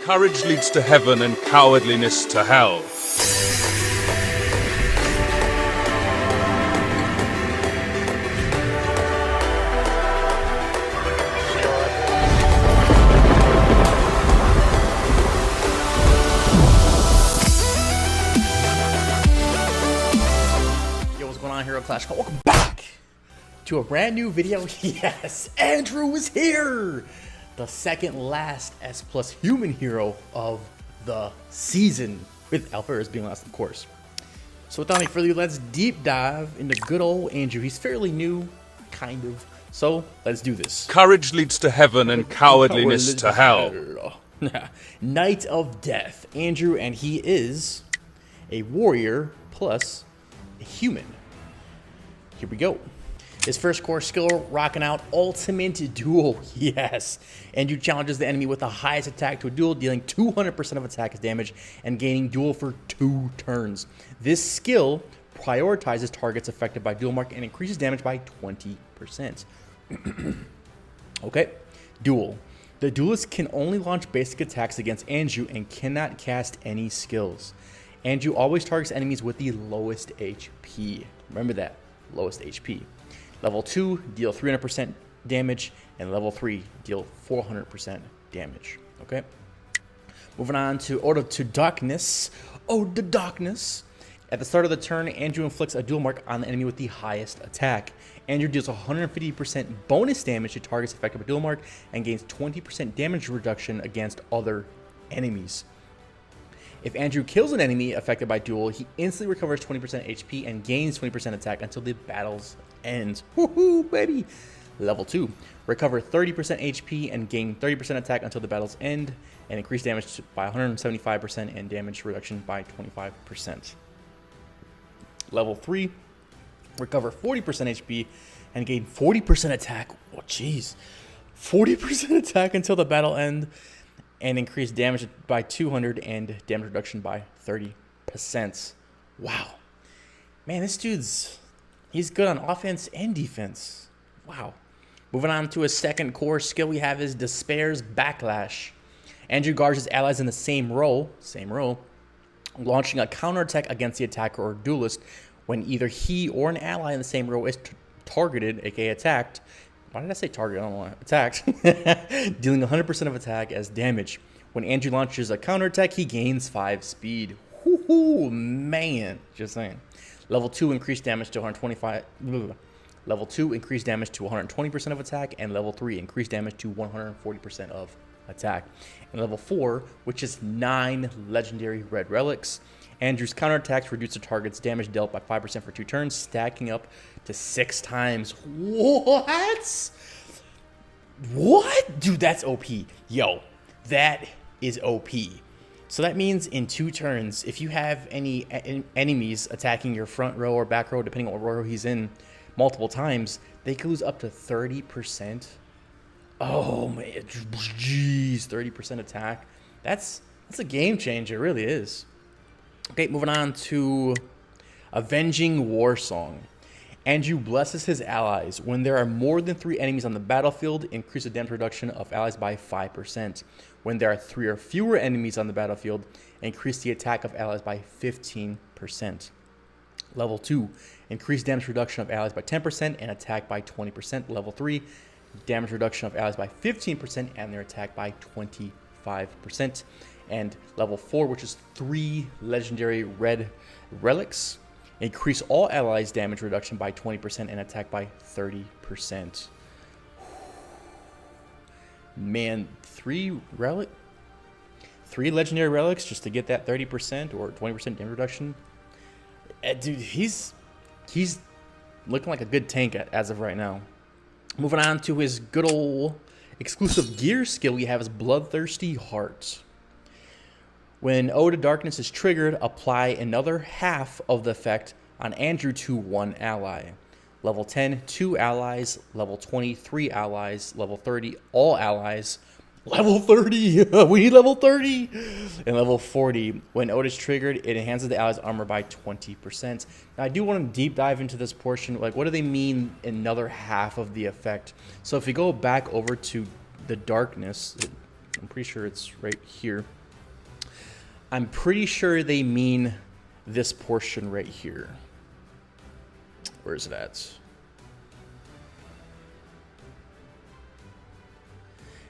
Courage leads to heaven and cowardliness to hell. Yo, what's going on here on Clash? Welcome back to a brand new video. Yes, Andrew is here! The second last S plus human hero of the season, with Alpharis being last, of course. So without any further ado, let's deep dive into good old Andrew. He's fairly new, kind of. So let's do this. Courage leads to heaven and cowardliness to hell. Knight of Death, Andrew, and he is a warrior plus a human. Here we go. His first core skill, rocking out Ultimate Duel. Yes. Andrew challenges the enemy with the highest attack to a duel, dealing 200% of attack damage and gaining duel for 2 turns. This skill prioritizes targets affected by duel mark and increases damage by 20%. Okay. Duel. The duelist can only launch basic attacks against Andrew and cannot cast any skills. Andrew always targets enemies with the lowest HP. Remember that. Lowest HP. Level 2, deal 300% damage, and level 3, deal 400% damage. Okay? Moving on to Ode to Darkness. Ode to Darkness. At the start of the turn, Andrew inflicts a duel mark on the enemy with the highest attack. Andrew deals 150% bonus damage to targets affected by duel mark and gains 20% damage reduction against other enemies. If Andrew kills an enemy affected by duel, he instantly recovers 20% HP and gains 20% attack until the battle's end. Woohoo, baby! Level 2. Recover 30% HP and gain 30% attack until the battle's end, and increase damage by 175% and damage reduction by 25%. Level 3. Recover 40% HP and gain 40% attack. Oh, jeez. 40% attack until the battle end, and increase damage by 200 and damage reduction by 30%. Wow. Man, this dude's... he's good on offense and defense. Wow. Moving on to his second core skill we have is Despair's Backlash. Andrew guards his allies in the same row, launching a counterattack against the attacker or duelist when either he or an ally in the same row is targeted, aka attacked. Why did I say target? I don't know why. Attacked. Dealing 100% of attack as damage. When Andrew launches a counterattack, he gains 5 speed. Woohoo, man. Just saying. Level 2, increased damage to 125. Level 2, increased damage to 120% of attack. And level 3, increased damage to 140% of attack. And level 4, which is 9 legendary red relics. Andrew's counterattacks reduce the target's damage dealt by 5% for 2 turns, stacking up to 6 times. What? What? Dude, that's OP. Yo, that is OP. So that means in 2 turns, if you have any enemies attacking your front row or back row, depending on what row he's in, multiple times, they could lose up to 30%. Oh, man. Jeez, 30% attack. That's a game changer. It really is. Okay, moving on to Avenging Warsong. Andrew blesses his allies. When there are more than 3 enemies on the battlefield, increase the damage reduction of allies by 5%. When there are 3 or fewer enemies on the battlefield, increase the attack of allies by 15%. Level 2, increase damage reduction of allies by 10% and attack by 20%. Level 3, damage reduction of allies by 15% and their attack by 25%. And level 4, which is 3 legendary red relics, increase all allies' damage reduction by 20% and attack by 30%. Man, 3 legendary relics just to get that 30% or 20% damage reduction. Dude, he's looking like a good tank as of right now. Moving on to his good old exclusive gear skill we have is Bloodthirsty Heart. When Ode to Darkness is triggered, apply another half of the effect on Andrew to 1 ally. Level 10, 2 allies. Level 20, 3 allies. Level 30, all allies. Level 30! We need level 30! And level 40, when Ode is triggered, it enhances the allies' armor by 20%. Now, I do want to deep dive into this portion. Like, what do they mean another half of the effect? So if we go back over to the darkness, I'm pretty sure it's right here. I'm pretty sure they mean this portion right here. Where is it at?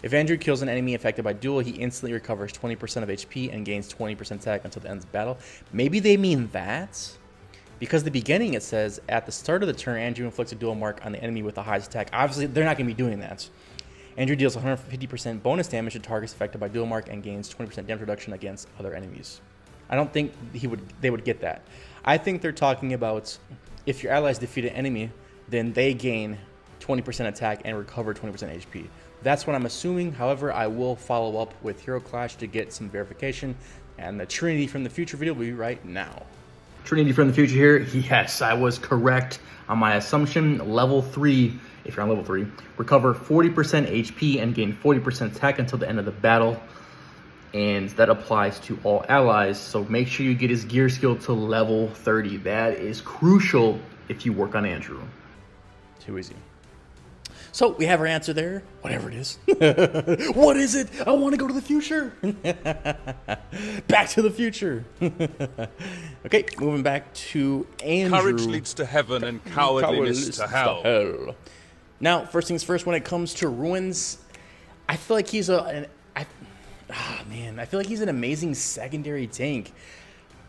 If Andrew kills an enemy affected by duel, he instantly recovers 20% of HP and gains 20% attack until the end of the battle. Maybe they mean that? Because the beginning it says, at the start of the turn, Andrew inflicts a duel mark on the enemy with the highest attack. Obviously, they're not going to be doing that. Andrew deals 150% bonus damage to targets affected by duel mark and gains 20% damage reduction against other enemies. I don't think they would get that. I think they're talking about if your allies defeat an enemy, then they gain 20% attack and recover 20% HP. That's what I'm assuming. However, I will follow up with Hero Clash to get some verification, and the Trinity from the Future video will be right now. Trinity from the Future here. Yes, I was correct on my assumption. Level 3, if you're on level 3, recover 40% HP and gain 40% attack until the end of the battle. And that applies to all allies. So make sure you get his gear skill to level 30. That is crucial if you work on Andrew. Too easy. So we have our answer there, whatever it is. What is it? I want to go to the future. Back to the future. Okay, moving back to Andrew. Courage leads to heaven and cowardliness to hell. Now, first things first, when it comes to Ruins, I feel like he's I feel like he's an amazing secondary tank.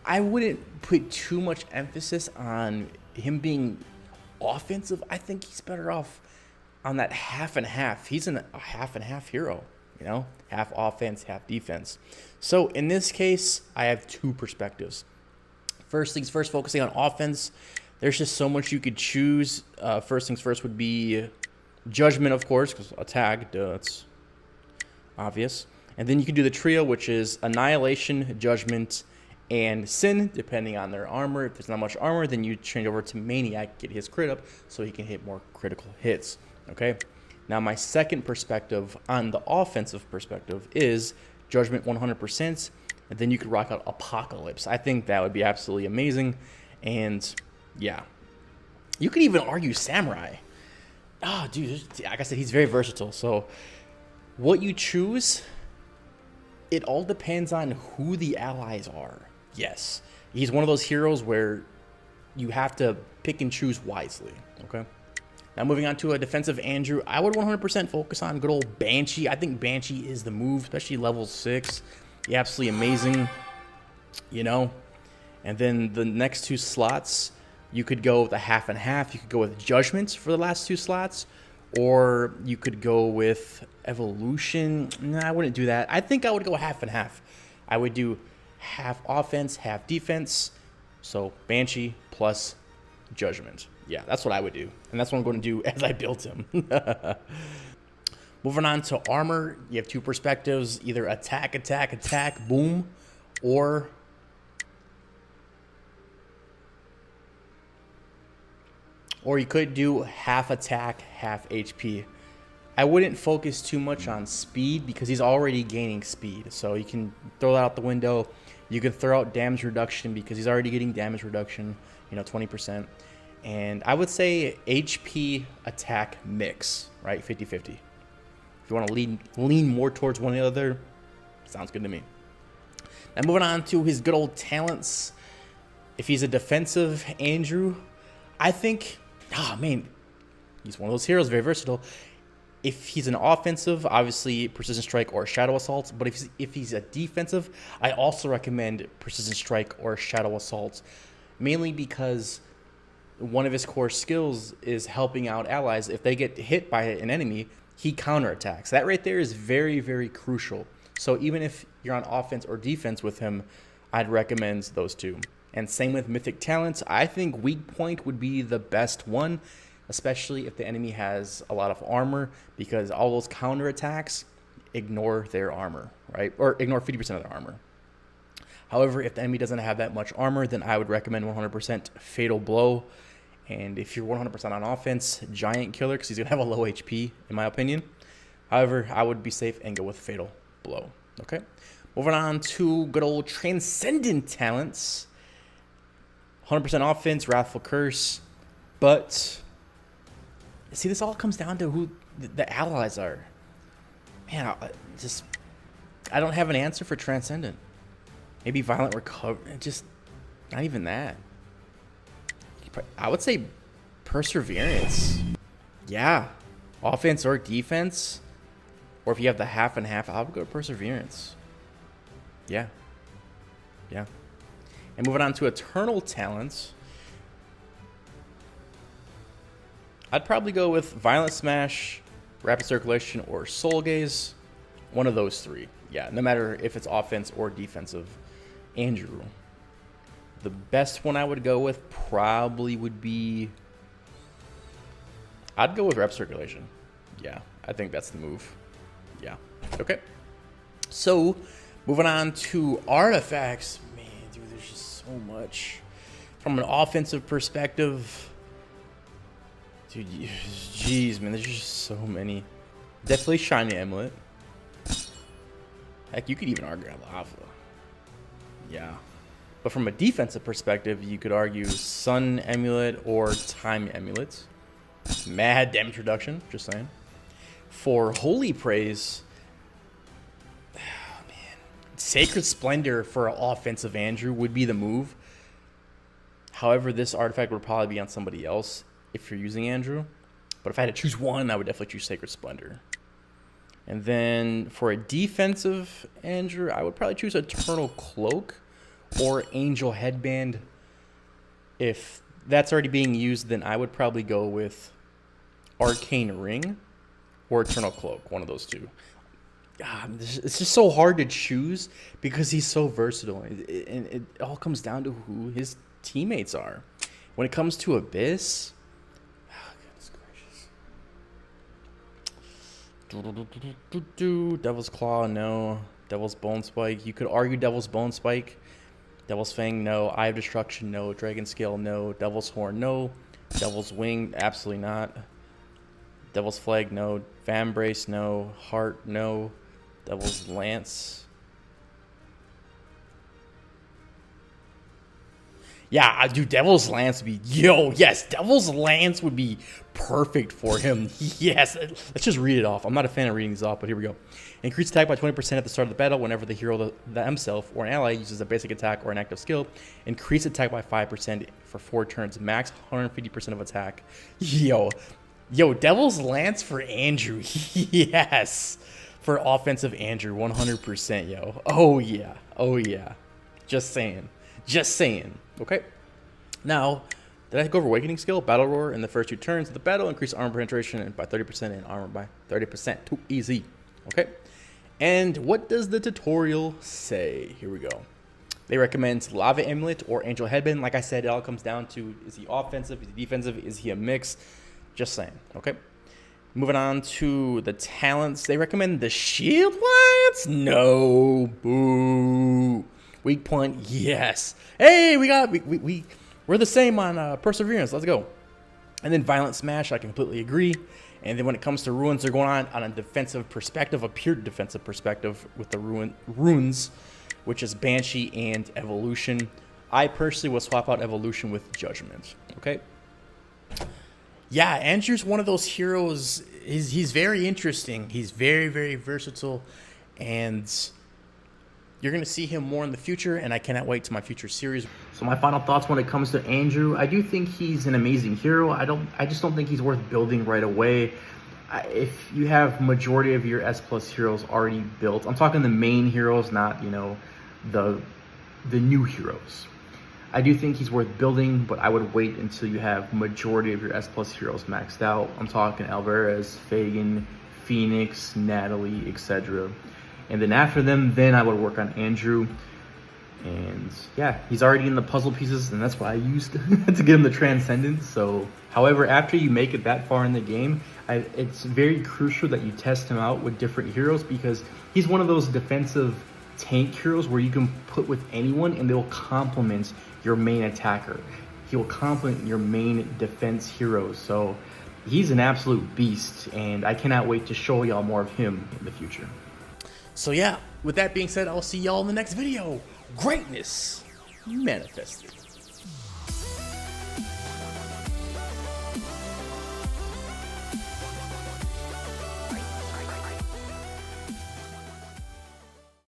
I wouldn't put too much emphasis on him being offensive. I think he's better off on that half and half. He's a half and half hero, you know, half offense, half defense. So in this case, I have two perspectives. First things first, focusing on offense, there's just so much you could choose. First things first would be Judgment, of course, because attack, that's obvious. And then you can do the trio, which is Annihilation, Judgment, and Sin, depending on their armor. If there's not much armor, then you change over to Maniac, get his crit up, so he can hit more critical hits. Okay, now my second perspective on the offensive perspective is Judgment 100%, and then you could rock out Apocalypse. I think that would be absolutely amazing, and yeah, you could even argue Samurai. Oh, dude, like I said, he's very versatile. So what you choose, it all depends on who the allies are. Yes, he's one of those heroes where you have to pick and choose wisely. Okay. Now moving on to a defensive Andrew, I would 100% focus on good old Banshee. I think Banshee is the move, especially level 6. Yeah, absolutely amazing, you know. And then the next two slots, you could go with a half and half. You could go with Judgments for the last two slots, or you could go with Evolution. No, I wouldn't do that. I think I would go half and half. I would do half offense, half defense. So Banshee plus Judgment. Yeah, that's what I would do. And that's what I'm going to do as I build him. Moving on to armor, you have two perspectives. Either attack, attack, attack, boom. Or you could do half attack, half HP. I wouldn't focus too much on speed because he's already gaining speed. So you can throw that out the window. You can throw out damage reduction because he's already getting damage reduction, 20%. And I would say HP attack mix, right? 50-50. If you want to lean more towards one or the other, sounds good to me. Now moving on to his good old talents. If he's a defensive Andrew, I think, he's one of those heroes, very versatile. If he's an offensive, obviously Precision Strike or Shadow Assault. But if he's a defensive, I also recommend Precision Strike or Shadow Assault, mainly because one of his core skills is helping out allies. If they get hit by an enemy, he counterattacks. That right there is very, very crucial. So even if you're on offense or defense with him, I'd recommend those two. And same with Mythic Talents. I think Weak Point would be the best one, especially if the enemy has a lot of armor, because all those counterattacks ignore their armor, right? Or ignore 50% of their armor. However, if the enemy doesn't have that much armor, then I would recommend 100% Fatal Blow. And if you're 100% on offense, Giant Killer, because he's going to have a low HP, in my opinion. However, I would be safe and go with Fatal Blow. Okay? Moving on to good old Transcendent Talents. 100% offense, Wrathful Curse. But, see, this all comes down to who the allies are. Man, just I don't have an answer for Transcendent. Maybe Violent Recovery. Just not even that. I would say Perseverance. Yeah. Offense or defense. Or if you have the half and half, I would go to Perseverance. Yeah. Yeah. And moving on to Eternal Talents. I'd probably go with Violent Smash, Rapid Circulation, or Soul Gaze. One of those three. Yeah, no matter if it's offense or defensive. Andrew. The best one I would go with probably would be... I'd go with Rapid Circulation. Yeah, I think that's the move. Yeah. Okay. So, moving on to artifacts. Man, dude, there's just so much. From an offensive perspective... Dude, jeez, man, there's just so many. Definitely Shiny Amulet. Heck, you could even argue Lava. Yeah. But from a defensive perspective, you could argue Sun Amulet or Time Amulet. Mad damage reduction, just saying. For Holy Praise, oh, man. Sacred Splendor for offensive Andrew would be the move. However, this artifact would probably be on somebody else if you're using Andrew. But if I had to choose one, I would definitely choose Sacred Splendor. And then for a defensive Andrew, I would probably choose Eternal Cloak or Angel Headband. If that's already being used, then I would probably go with Arcane Ring or Eternal Cloak, one of those two. It's just so hard to choose because he's so versatile. And it all comes down to who his teammates are. When it comes to Abyss... Devil's Claw, no. Devil's Bone Spike. You could argue Devil's Bone Spike. Devil's Fang, no. Eye of Destruction, no. Dragon Scale, no. Devil's Horn, no. Devil's Wing, absolutely not. Devil's Flag, no. Vambrace, no. Heart, no. Devil's Lance. Yeah, dude, Devil's Lance would be... Yo, yes, Devil's Lance would be perfect for him. Yes, let's just read it off. I'm not a fan of reading these off, but here we go. Increase attack by 20% at the start of the battle whenever the hero himself or an ally uses a basic attack or an active skill. Increase attack by 5% for 4 turns. Max 150% of attack. Yo, Devil's Lance for Andrew. Yes, for offensive Andrew, 100%, yo. Oh, yeah. Just saying. Okay. Now, did I go over Awakening skill? Battle Roar in the first 2 turns of the battle. Increase armor penetration by 30% and armor by 30%. Too easy. Okay. And what does the tutorial say? Here we go. They recommend Lava Amulet or Angel Headband. Like I said, it all comes down to, is he offensive? Is he defensive? Is he a mix? Just saying. Okay. Moving on to the talents. They recommend the Shield Lance? No. Boo. Weak Point, yes. Hey, we're the same on Perseverance. Let's go. And then Violent Smash, I completely agree. And then when it comes to Runes, they're going on a defensive perspective, a pure defensive perspective with the Runes, which is Banshee and Evolution. I personally will swap out Evolution with Judgment. Okay. Yeah, Andrew's one of those heroes. He's very interesting. He's very, very versatile, and you're going to see him more in the future, and I cannot wait to my future series. So my final thoughts when it comes to Andrew, I do think he's an amazing hero. I just don't think he's worth building right away. If you have majority of your S+ heroes already built, I'm talking the main heroes, not, the new heroes. I do think he's worth building, but I would wait until you have majority of your S+ heroes maxed out. I'm talking Alvarez, Fagin, Phoenix, Natalie, etc. And then after them, then I would work on Andrew. And yeah, he's already in the puzzle pieces, and that's what I used to get him the Transcendence. So, however, after you make it that far in the game, it's very crucial that you test him out with different heroes, because he's one of those defensive tank heroes where you can put with anyone and they'll complement your main attacker. He will complement your main defense heroes. So he's an absolute beast, and I cannot wait to show y'all more of him in the future. So yeah, with that being said, I'll see y'all in the next video. Greatness manifested.